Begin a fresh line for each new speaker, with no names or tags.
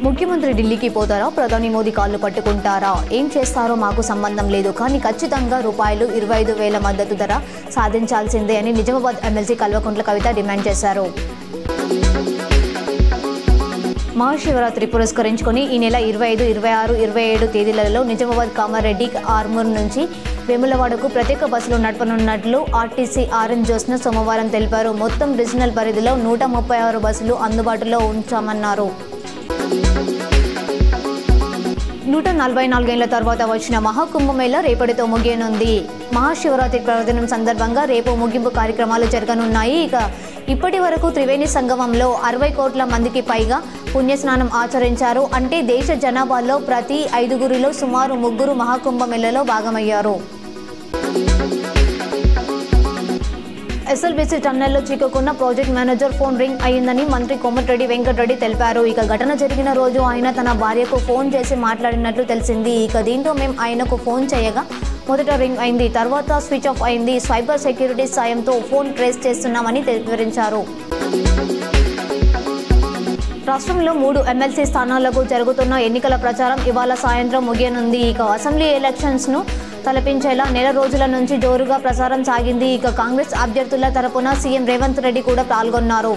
ముఖ్యమంత్రి ఢిల్లీకి పోతారా, ప్రధాని మోదీ కాళ్ళు పట్టుకుంటారా, ఏం చేస్తారో మాకు సంబంధం లేదు, కానీ ఖచ్చితంగా రూపాయలు 25,000 మద్దతు ధర సాధించాల్సిందే అని నిజామాబాద్ ఎమ్మెల్సీ కల్వకుంట్ల కవిత డిమాండ్ చేశారు. మహాశివరాత్రి పురస్కరించుకొని ఈ నెల 25, 26, 27 తేదీలలో నిజామాబాద్ కామారెడ్డి ఆర్మూర్ నుంచి వేములవాడకు ప్రత్యేక బస్సులు నడపనున్నట్లు ఆర్టీసీ ఆర్ఎన్ జోస్న సోమవారం తెలిపారు. మొత్తం రీజనల్ పరిధిలో 136 బస్సులు అందుబాటులో ఉంచామన్నారు. 144 ఏళ్ల తర్వాత వచ్చిన మహాకుంభమేళ రేపటితో ముగియనుంది. మహాశివరాత్రి పర్వదినం సందర్భంగా రేపు ముగింపు కార్యక్రమాలు జరగనున్నాయి. ఇప్పటి వరకు త్రివేణి సంగమంలో 60 కోట్ల మందికి పైగా పుణ్యస్నానం ఆచరించారు. అంటే దేశ జనాభాలో ప్రతి 5గురిలో సుమారు 3 మహాకుంభమేళలో భాగమయ్యారు. ఎస్ఎల్బీసీ టన్నెల్లో చిక్కుకున్న ప్రాజెక్ట్ మేనేజర్ ఫోన్ రింగ్ అయిందని మంత్రి కోమటిరెడ్డి వెంకటరెడ్డి తెలిపారు. ఘటన జరిగిన రోజు ఆయన తన భార్యకు ఫోన్ చేసి మాట్లాడినట్లు తెలిసింది. దీంతో మేము ఆయనకు ఫోన్ చేయగా మొదట రింగ్ అయింది, తర్వాత స్విచ్ ఆఫ్ అయింది. సైబర్ సెక్యూరిటీ సాయంతో ఫోన్ ట్రేస్ చేస్తున్నామని వివరించారు. రాష్ట్రంలో 3 ఎమ్మెల్సీ స్థానాలకు జరుగుతున్న ఎన్నికల ప్రచారం ఇవాళ సాయంత్రం ముగియనుంది. అసెంబ్లీ ఎలక్షన్స్ను తలపించేలా నెల రోజుల నుంచి జోరుగా ప్రచారం సాగింది. కాంగ్రెస్ అభ్యర్థుల తరపున సీఎం రేవంత్ రెడ్డి కూడా పాల్గొన్నారు.